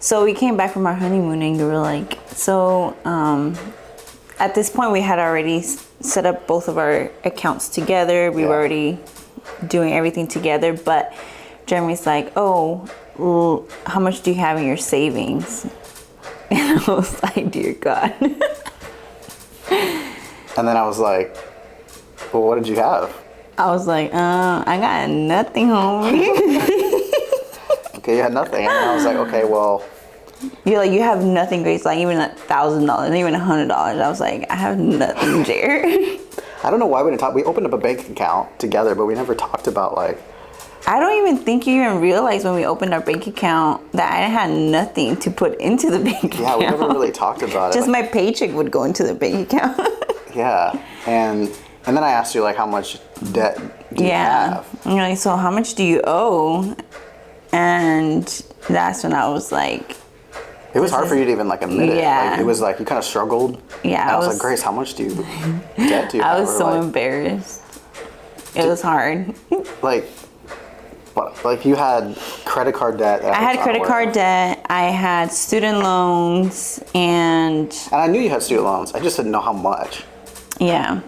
So we came back from our honeymoon and we were like, so at this point we had already set up both of our accounts together. We were already doing everything together, but Jeremy's like, oh, well, how much do you have in your savings? And I was like, dear God. And then I was like, well, what did you have? I was like, I got nothing, homie. Okay, you had nothing. And I was like, okay, well. You're like, you have nothing, Grace. Like, even $1,000, not even $100. I was like, I have nothing, Jared. I don't know why we didn't talk. We opened up a bank account together, but we never talked about, like. I don't even think you even realized when we opened our bank account that I had nothing to put into the bank account. Yeah, we never really talked about it. Just my paycheck would go into the bank account. Yeah, and then I asked you, like, how much debt do you have? And you're like, so how much do you owe? And that's when I was like... It was hard for you to even, like, admit it. Yeah. Like, it was like, you kind of struggled. Yeah. And I was like, Grace, how much debt do you have? I was so embarrassed. It was hard. Like you had credit card debt. I had credit card debt. I had student loans and I knew you had student loans. I just didn't know how much. Yeah.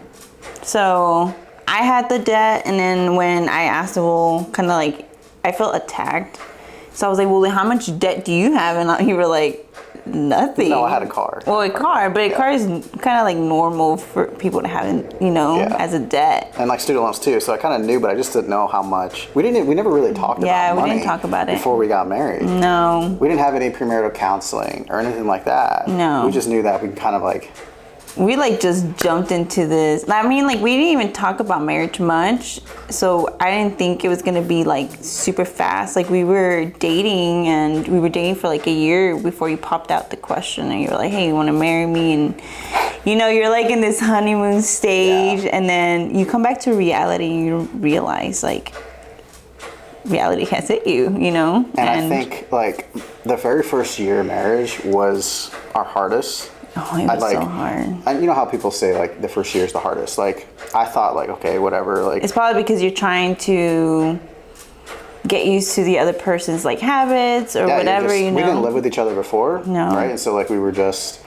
So I had the debt, and then when I asked him, well, kind of like, I felt attacked. So I was like, well, how much debt do you have? And you were like, nothing. No, I had a car. Well, a car, but a car is kind of like normal for people to have, as a debt. And like student loans too. So I kind of knew, but I just didn't know how much. We never really talked about money. We didn't talk about it before we got married. No. We didn't have any premarital counseling or anything like that. No. We just knew that we kind of like. We like just jumped into this. I mean, like, we didn't even talk about marriage much, so I didn't think it was gonna be like super fast. Like, we were dating, and we were dating for like a year before you popped out the question, and you were like, hey, you want to marry me? And you're like in this honeymoon stage, and then you come back to reality and you realize like reality has hit you. And I think like the very first year of marriage was our hardest. Oh, it was so hard. And you know how people say like the first year is the hardest. Like I thought like, okay, whatever. Like it's probably because you're trying to get used to the other person's like habits or whatever. We didn't live with each other before, no, right? And so like we were just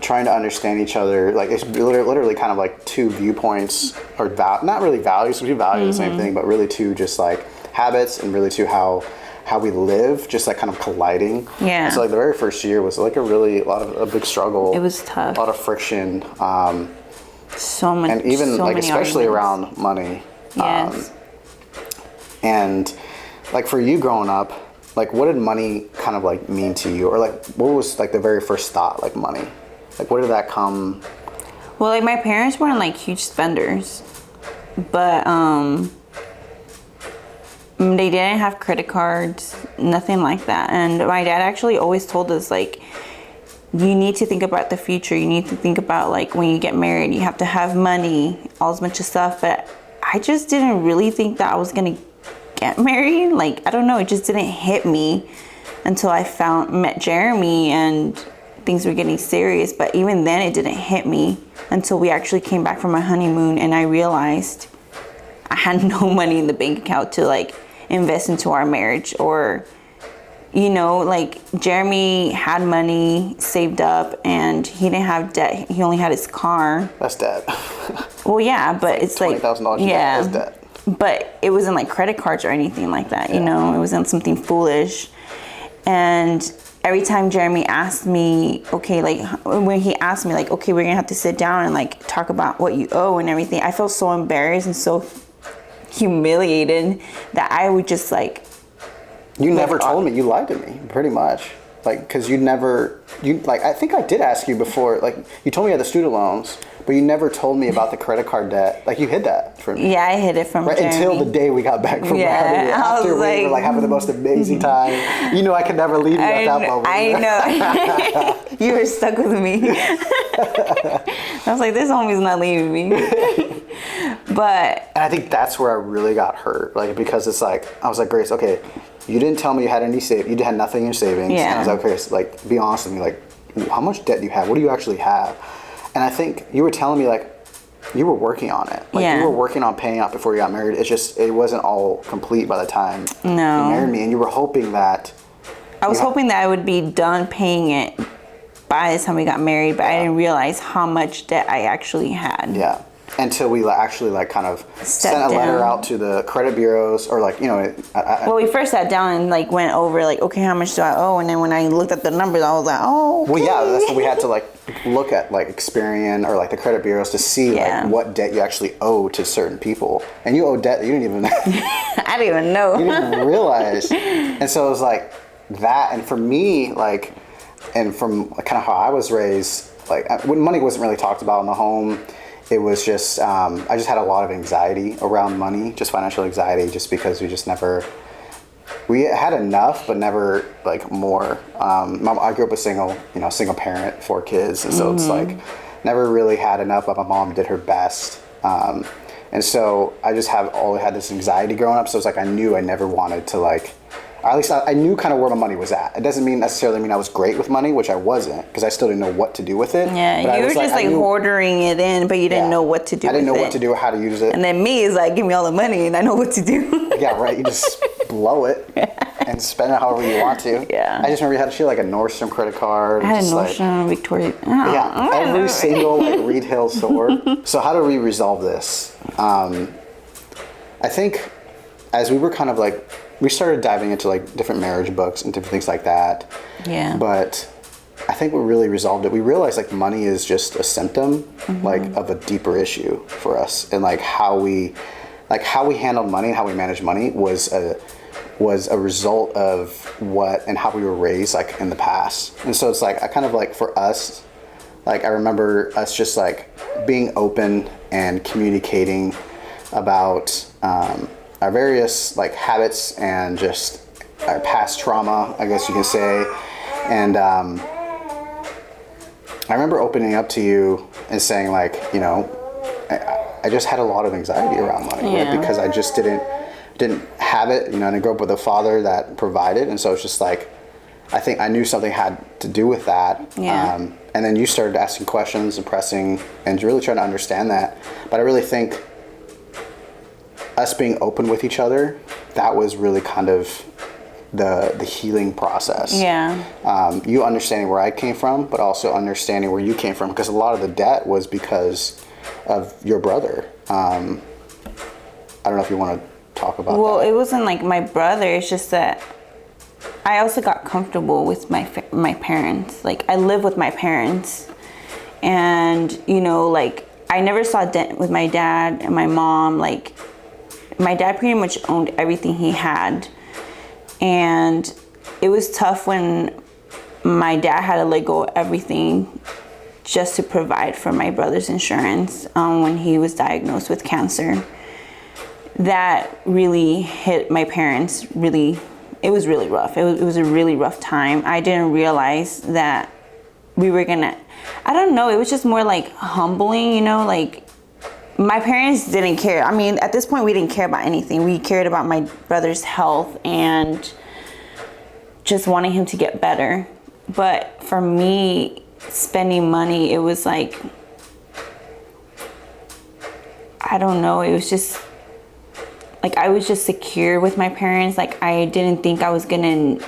trying to understand each other. Like it's literally kind of like two viewpoints, or not really values. We value the same thing, but really two just like habits, and really two how we live, just like kind of colliding. Yeah. And so like the very first year was like a big struggle. It was tough. A lot of friction. So many. And even so like many especially arguments. around money. Yes. And like for you growing up, like what did money kind of like mean to you, or like what was like the very first thought, like money? Like where did that come? Well, like my parents weren't like huge spenders, but they didn't have credit cards, nothing like that. And my dad actually always told us, like, you need to think about the future. You need to think about, like, when you get married, you have to have money, all this bunch of stuff. But I just didn't really think that I was going to get married. Like, I don't know. It just didn't hit me until I met Jeremy and things were getting serious. But even then, it didn't hit me until we actually came back from my honeymoon and I realized I had no money in the bank account to, like, invest into our marriage, or like Jeremy had money saved up and he didn't have debt. He only had his car. That's debt. Well, yeah, but it's like $20,000 that's debt. But it wasn't like credit cards or anything like that. It wasn't something foolish. And every time Jeremy asked me, okay, like when he asked me like, okay, we're gonna have to sit down and like talk about what you owe and everything, I felt so embarrassed and so humiliated that I would just like. You never told me. You lied to me, pretty much. Like, because I think I did ask you before, like, you told me you had the student loans, but you never told me about the credit card debt. Like, you hid that from me. Yeah, I hid it from Jeremy. Until the day we got back from after we were, like, having the most amazing time. I could never leave you at that moment. I know. You were stuck with me. I was like, this homie's not leaving me. But. And I think that's where I really got hurt. Like, because it's like, I was like, Grace, okay, you didn't tell me you had you had nothing in your savings. Yeah. And I was like, okay, so like, be honest with me. Like, how much debt do you have? What do you actually have? And I think you were telling me, like, you were working on it. Like, you were working on paying out before you got married. It's just, it wasn't all complete by the time you married me. And you were hoping that I was hoping that I would be done paying it by the time we got married, but I didn't realize how much debt I actually had. Yeah. Until we actually like kind of sent a letter down. out to the credit bureaus, or like, you know, Well, we first sat down and like went over like, okay, how much do I owe? And then when I looked at the numbers, I was like, oh, okay. well, yeah, that's what we had to like look at, like Experian or like the credit bureaus to see like what debt you actually owe to certain people. And you owe debt that you didn't even I didn't even know. you didn't even realize. And so it was like that. And for me, like, and from kind of how I was raised, like when money wasn't really talked about in the home, it was just, I just had a lot of anxiety around money, just financial anxiety, just because we had enough, but never like more. I grew up a single parent, 4 kids. And so it's like, never really had enough, but my mom did her best. And so I just always had this anxiety growing up. So it's like, I knew I never wanted to like, or at least I knew kind of where my money was at. It doesn't necessarily mean I was great with money, which I wasn't, because I still didn't know what to do with it. Yeah, but you were just like hoarding it in, but you didn't know what to do with it. I didn't know what to do or how to use it. And then me is like, give me all the money and I know what to do. Yeah, right. You just blow it and spend it however you want to. Yeah. I just remember you had to like a Nordstrom credit card. I had a Nordstrom, Victoria. Yeah, every single like retail store. So how do we resolve this? I think as we were kind of like, we started diving into like different marriage books and different things like that. Yeah. But I think what really resolved it, we realized like money is just a symptom like of a deeper issue for us, and like how we handled money and how we managed money was a result of what and how we were raised like in the past. And so it's like, I kind of like, for us, like I remember us just like being open and communicating about our various like habits and just our past trauma, I guess you can say. And I remember opening up to you and saying like, you know, I just had a lot of anxiety around money, right? Because I just didn't have it, you know, and I grew up with a father that provided. And so it's just like, I think I knew something had to do with that. Yeah. And then you started asking questions and pressing and really trying to understand that. But I really think us being open with each other, that was really kind of the healing process. Yeah. You understanding where I came from, but also understanding where you came from, because a lot of the debt was because of your brother. I don't know if you want to talk about that. Well, it wasn't like my brother. It's just that I also got comfortable with my parents. Like, I live with my parents, and you know, like I never saw debt with my dad and my mom. Like, my dad pretty much owned everything he had, and it was tough when my dad had to let go of everything just to provide for my brother's insurance when he was diagnosed with cancer. That really hit my parents really. It was really rough. It was a really rough time. I didn't realize that we were gonna, I don't know, it was just more like humbling, you know, like my parents didn't care. I mean, at this point, we didn't care about anything. We cared about my brother's health and just wanting him to get better. But for me, spending money, it was like, I don't know, it was just, like I was just secure with my parents. Like I didn't think I was gonna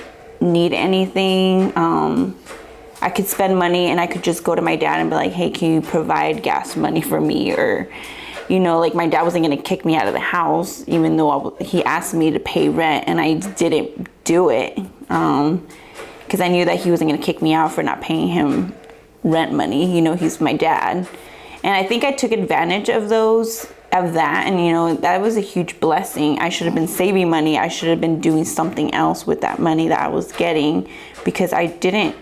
need anything. I could spend money and I could just go to my dad and be like, hey, can you provide gas money for me? Or, you know, like my dad wasn't gonna kick me out of the house, even though he asked me to pay rent and I didn't do it. Because I knew that he wasn't gonna kick me out for not paying him rent money. You know, he's my dad. And I think I took advantage of that, and you know, that was a huge blessing. I should have been saving money. I should have been doing something else with that money that I was getting, because I didn't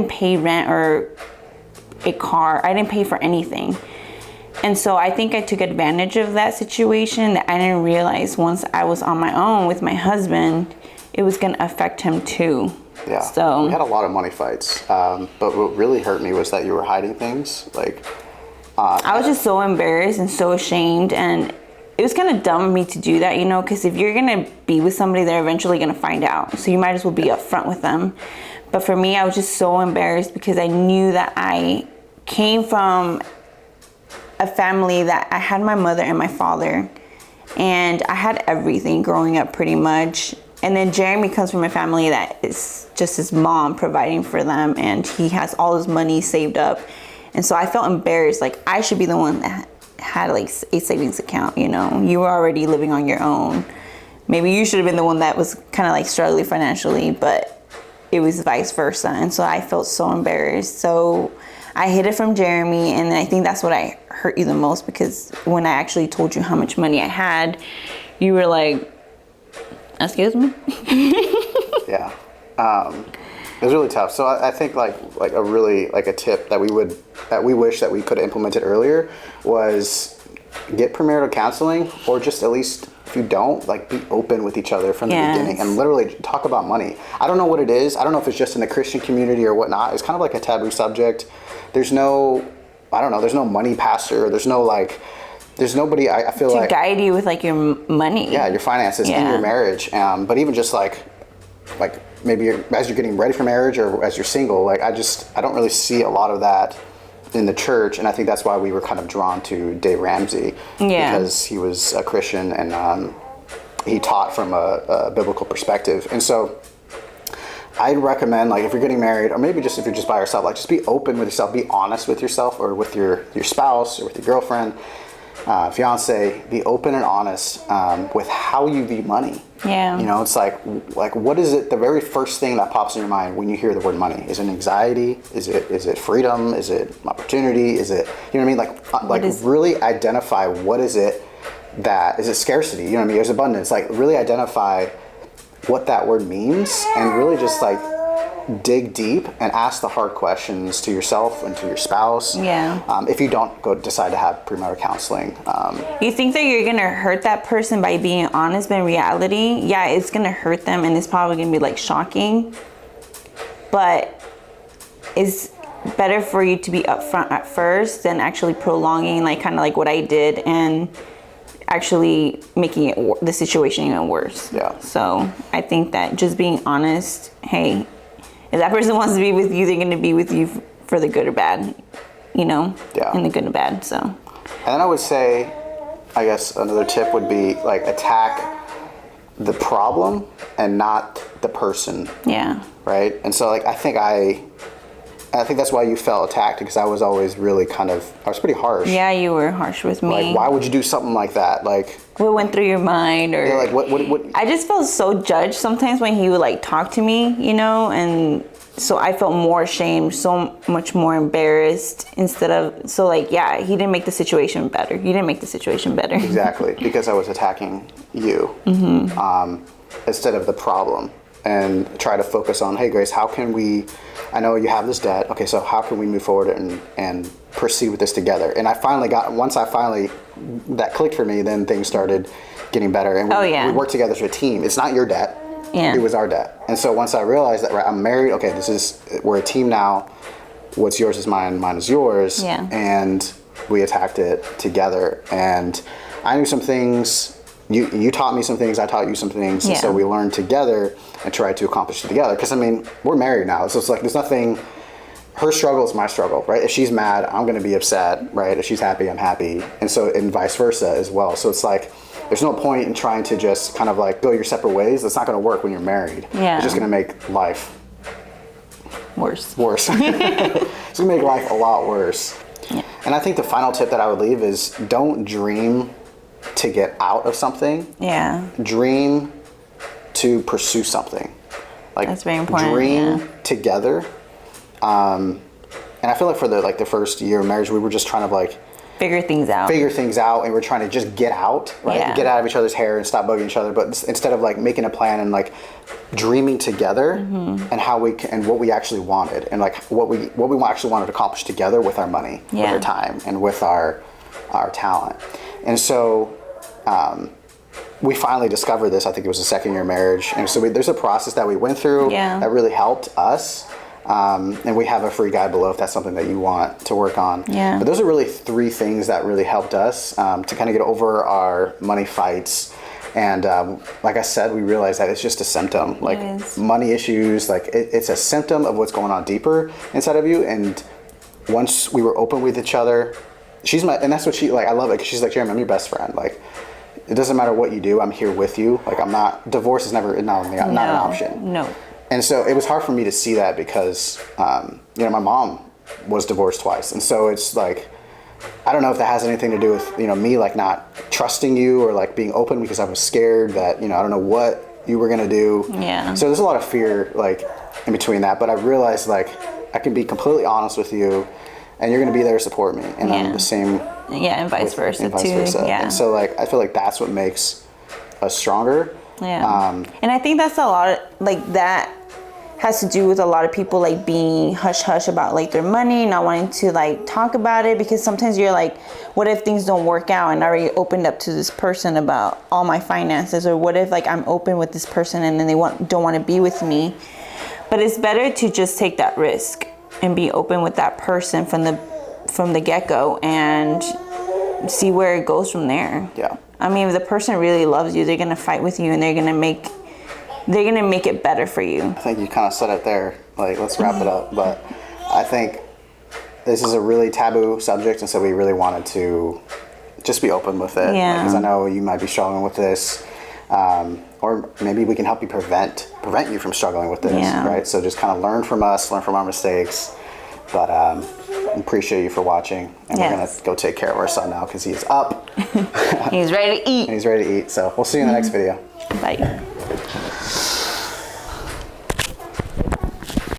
pay rent or a car. I didn't pay for anything. And so I think I took advantage of that situation that I didn't realize once I was on my own with my husband, it was going to affect him too. Yeah, so we had a lot of money fights, but what really hurt me was that you were hiding things. Like, I was just so embarrassed and so ashamed, and it was kind of dumb of me to do that, you know, because if you're gonna be with somebody, they're eventually gonna find out, so you might as well be upfront with them. But for me, I was just so embarrassed because I knew that I came from a family that I had my mother and my father, and I had everything growing up pretty much. and then Jeremy comes from a family that is just his mom providing for them, and he has all his money saved up. And so I felt embarrassed, like I should be the one that had like a savings account, you know. You were already living on your own. Maybe you should have been the one that was kind of like struggling financially, but it was vice versa. And so I felt so embarrassed. So I hid it from Jeremy, and I think that's what I hurt you the most, because when I actually told you how much money I had, you were like, excuse me? Yeah. It was really tough. So I think like a really like a tip that we wish that we could have implemented earlier was get premarital counseling, or just at least if you don't, like be open with each other from the beginning and literally talk about money. I don't know what it is. I don't know if it's just in the Christian community or whatnot. It's kind of like a taboo subject. There's no, I don't know, there's no money pastor. There's no like, there's nobody, I feel like. To guide you with like your money. Yeah, your finances in your marriage. But even just like maybe as you're getting ready for marriage or as you're single, like I don't really see a lot of that in the church. And I think that's why we were kind of drawn to Dave Ramsey, because he was a Christian and he taught from a biblical perspective. And so I'd recommend, like if you're getting married, or maybe just if you're just by yourself, like just be open with yourself, be honest with yourself or with your spouse or with your girlfriend, fiance. Be open and honest with how you view money. Yeah. You know, it's like what is it? The very first thing that pops in your mind when you hear the word money? Is it anxiety? Is it freedom? Is it opportunity? Is it, you know what I mean? Like really identify what is it that is it scarcity? You know what I mean? There's abundance. Like really identify what that word means, and really just like dig deep and ask the hard questions to yourself and to your spouse. Yeah. If you don't decide to have premarital counseling. You think that you're gonna hurt that person by being honest, but in reality, yeah, it's gonna hurt them, and it's probably gonna be like shocking. But it's better for you to be upfront at first than actually prolonging, like kind of like what I did, and actually making the situation even worse. Yeah. So I think that just being honest, hey, if that person wants to be with you, they're going to be with you for the good or bad, you know? Yeah. In the good and bad, so. And then I would say, I guess another tip would be like attack the problem and not the person. Yeah. Right? And so like I think that's why you felt attacked, because I was always really I was pretty harsh. Yeah, you were harsh with me. Like, why would you do something like that? Like, what went through your mind? Or like what? I just felt so judged sometimes when he would like talk to me, you know, and so I felt more ashamed, so much more embarrassed so like, yeah, he didn't make the situation better. You didn't make the situation better. Exactly, because I was attacking you instead of the problem. And try to focus on, hey Grace, how can we, I know you have this debt, okay, so how can we move forward and proceed with this together? And once that clicked for me, then things started getting better. And we worked together as a team. It's not your debt, it was our debt. And so once I realized that, right, I'm married, okay, we're a team now, what's yours is mine, mine is yours, and we attacked it together. And I knew some things, you taught me some things, I taught you some things, and so we learned together and tried to accomplish it together. Because I mean, we're married now, so it's like there's nothing. Her struggle is my struggle, right? If she's mad, I'm going to be upset, right? If she's happy, I'm happy, and vice versa as well. So it's like there's no point in trying to just kind of like go your separate ways. That's not going to work when you're married. Yeah. It's just going to make life worse. It's going to make life a lot worse. Yeah. And I think the final tip that I would leave is don't dream to get out of something. Yeah. Dream to pursue something. Like, that's very important. Dream together. And I feel like for the first year of marriage, we were just trying to like figure things out, and we're trying to just get out, right? Yeah. Get out of each other's hair and stop bugging each other. But instead of like making a plan and like dreaming together and how we and what we actually wanted, and like what we actually wanted to accomplish together with our money, with our time, and with our talent. And so we finally discovered this. I think it was the second year of marriage. And so there's a process that we went through that really helped us. And we have a free guide below if that's something that you want to work on. Yeah. But those are really 3 things that really helped us to kind of get over our money fights. And like I said, we realized that it's just a symptom. Like money issues, like it's a symptom of what's going on deeper inside of you. And once we were open with each other, and that's what she, like, I love it, because she's like, Jeremy, I'm your best friend. Like, it doesn't matter what you do, I'm here with you. Like divorce is never not an option. No. And so it was hard for me to see that because, you know, my mom was divorced twice. And so it's like, I don't know if that has anything to do with, you know, me like not trusting you or like being open because I was scared that, you know, I don't know what you were going to do. Yeah. So there's a lot of fear like in between that. But I realized like I can be completely honest with you and you're going to be there to support me. And I'm the same. Yeah, and vice versa too. Yeah. And so like, I feel like that's what makes us stronger. Yeah. And I think that's a lot of, like that has to do with a lot of people like being hush hush about like their money, not wanting to like talk about it, because sometimes you're like, what if things don't work out and I already opened up to this person about all my finances, or what if like I'm open with this person and then they don't want to be with me. But it's better to just take that risk and be open with that person from the get-go and see where it goes from there. Yeah. I mean, if the person really loves you, they're gonna fight with you and they're gonna make it better for you. I think you kind of said it there. Like, let's wrap it up. But I think this is a really taboo subject, and so we really wanted to just be open with it. Yeah. Because I know you might be struggling with this, or maybe we can help you prevent you from struggling with this. Yeah. Right. So just kind of learn from us, learn from our mistakes. But appreciate you for watching, and we're gonna go take care of our son now because he's up. He's ready to eat. And he's ready to eat. So we'll see you in the next video. Bye.